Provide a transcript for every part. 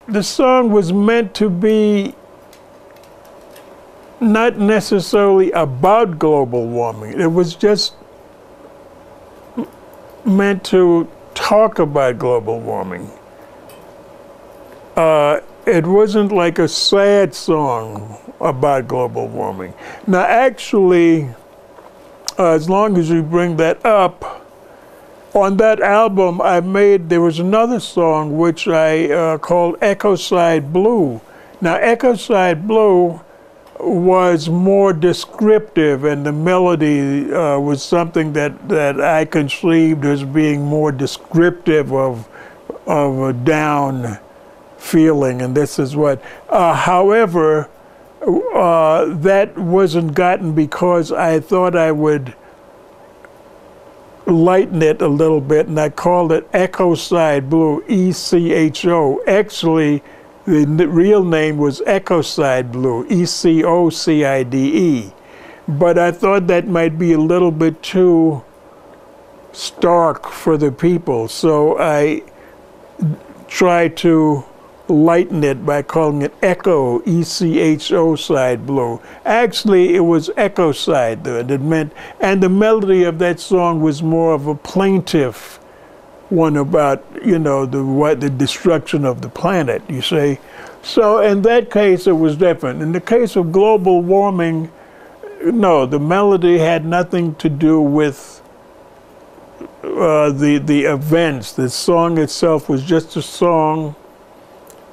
the song was meant to be not necessarily about global warming. It was just meant to talk about global warming. It wasn't like a sad song about global warming. Now, actually, as long as you bring that up, on that album there was another song which I called Echo Side Blue. Now, Echo Side Blue was more descriptive, and the melody was something that I conceived as being more descriptive of a down feeling, and this is what. However, that wasn't gotten because I thought I would lighten it a little bit, and I called it Echo Side Blue, E-C-H-O. Actually, the real name was Echo Side Blue, E-C-O-C-I-D-E. But I thought that might be a little bit too stark for the people, so I tried to lighten it by calling it Echo, E-C-H-O Side Blue. Actually, it was Echo Side that it meant, and the melody of that song was more of a plaintive one about, you know, the destruction of the planet, you see. So in that case, it was different. In the case of global warming, no, the melody had nothing to do with the events. The song itself was just a song.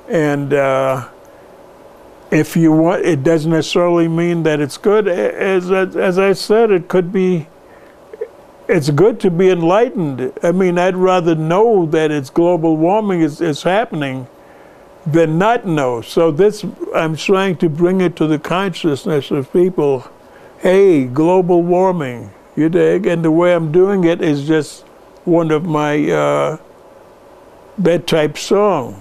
And if you want, it doesn't necessarily mean that it's good. As I said, it could be, it's good to be enlightened. I mean, I'd rather know that it's global warming is happening than not know. So this, I'm trying to bring it to the consciousness of people. Hey, global warming, you dig? And the way I'm doing it is just one of my, that type song.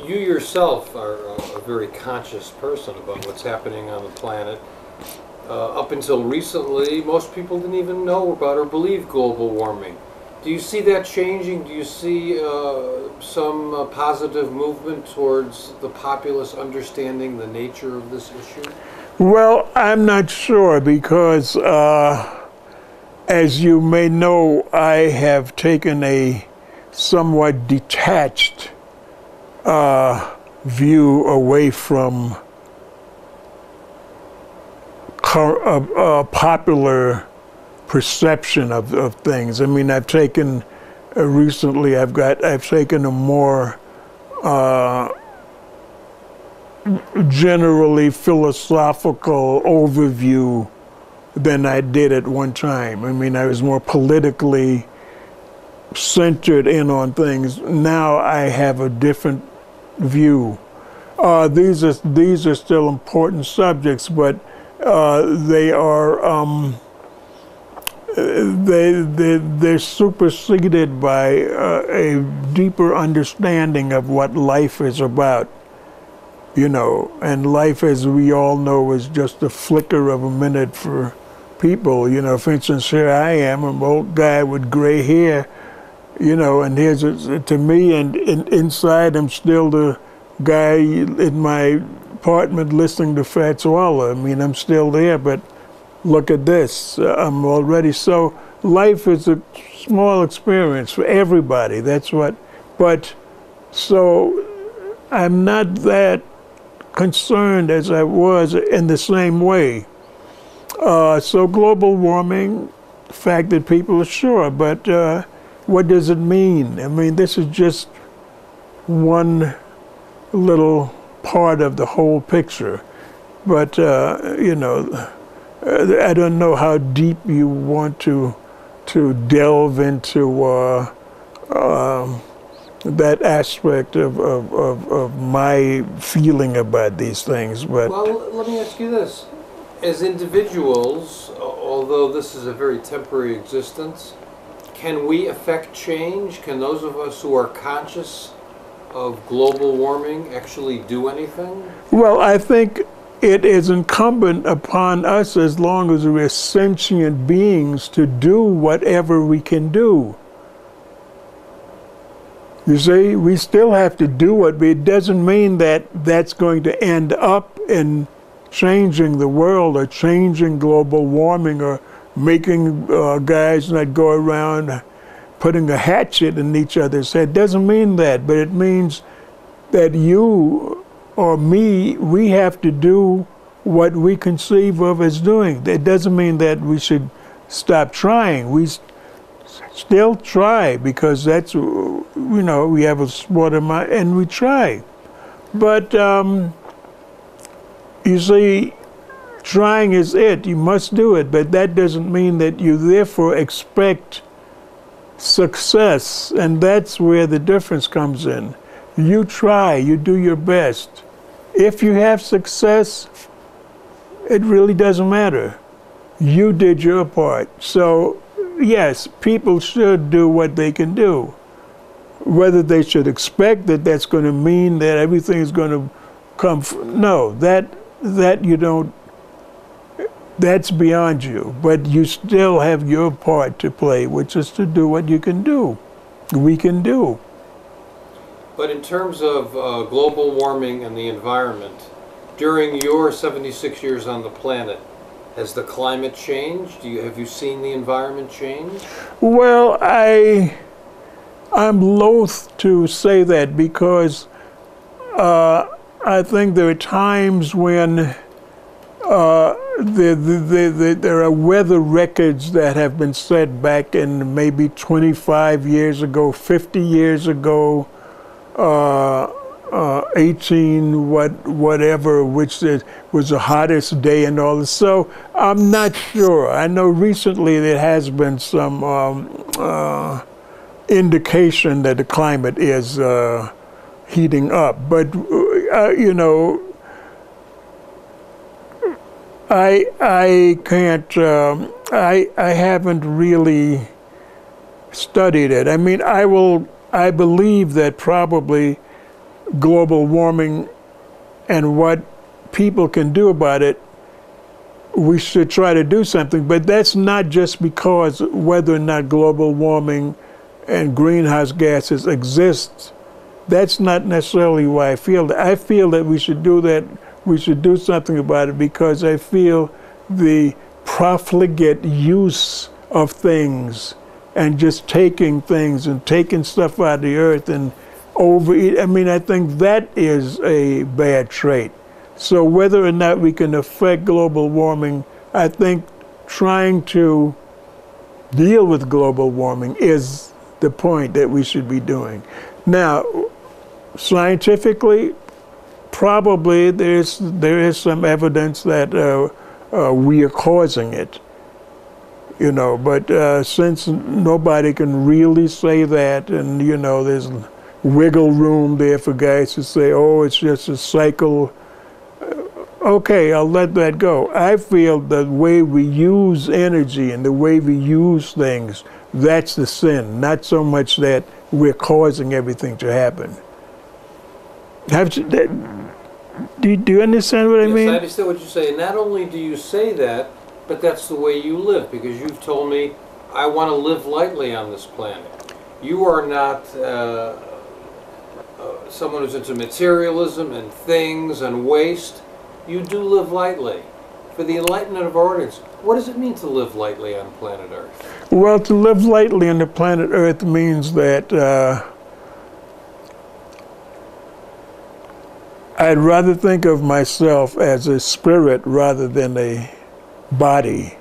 You yourself are a very conscious person about what's happening on the planet. Up until recently, most people didn't even know about or believe global warming. Do you see that changing? Do you see some positive movement towards the populace understanding the nature of this issue? Well, I'm not sure because, as you may know, I have taken a somewhat detached view away from popular perception of things. I mean, I've taken recently. I've taken a more generally philosophical overview than I did at one time. I mean, I was more politically centered in on things. Now I have a different view. These are still important subjects, but they are they're superseded by a deeper understanding of what life is about. You know, and life, as we all know, is just a flicker of a minute for people. You know, for instance, here I am, an old guy with gray hair. You know, and here's to me, and inside I'm still the guy in my apartment listening to Fats Waller. I mean, I'm still there, but look at this. I'm already, so life is a small experience for everybody. That's what, but so I'm not that concerned as I was in the same way. So global warming, the fact that people are sure, but what does it mean? I mean, this is just one little part of the whole picture. But, you know, I don't know how deep you want to delve into that aspect of my feeling about these things. But well, let me ask you this. As individuals, although this is a very temporary existence, can we affect change? Can those of us who are conscious of global warming actually do anything? Well, I think it is incumbent upon us, as long as we're sentient beings, to do whatever we can do. You see, we still have to do it, but it doesn't mean that that's going to end up in changing the world or changing global warming or making guys not go around putting a hatchet in each other's head. It doesn't mean that, but it means that you or me, we have to do what we conceive of as doing. It doesn't mean that we should stop trying. We still try because that's, you know, we have a sport of mind and we try. But you see, trying is it. You must do it, but that doesn't mean that you therefore expect success, and that's where the difference comes in. You try, you do your best. If you have success, it really doesn't matter. You did your part. So, yes, people should do what they can do. Whether they should expect that that's going to mean that everything is going to come, no, that you don't, that's beyond you. But you still have your part to play, which is to do what you can do. We can do. But in terms of global warming and the environment, during your 76 years on the planet, has the climate changed? Have you seen the environment change? Well, I'm loath to say that because I think there are times when there are weather records that have been set back in maybe 25 years ago, 50 years ago, 18 whatever, which was the hottest day and all this. So I'm not sure. I know recently there has been some indication that the climate is heating up, but you know, I can't. I haven't really studied it. I mean, I believe that probably global warming and what people can do about it, we should try to do something. But that's not just because whether or not global warming and greenhouse gases exist. That's not necessarily why I feel that. I feel that we should do that. We should do something about it because I feel the profligate use of things and just taking things and taking stuff out of the earth and overeat. I mean, I think that is a bad trait. So whether or not we can affect global warming, I think trying to deal with global warming is the point that we should be doing. Now, scientifically, probably there is some evidence that we are causing it, you know, but since nobody can really say that, and you know, there's wiggle room there for guys to say, oh, it's just a cycle, okay, I'll let that go. I feel the way we use energy and the way we use things, that's the sin, not so much that we're causing everything to happen. Do you understand what I mean? Yes, I understand what you say. Not only do you say that, but that's the way you live, because you've told me, I want to live lightly on this planet. You are not someone who's into materialism and things and waste. You do live lightly. For the enlightenment of our audience, what does it mean to live lightly on planet Earth? Well, to live lightly on the planet Earth means that I'd rather think of myself as a spirit rather than a body.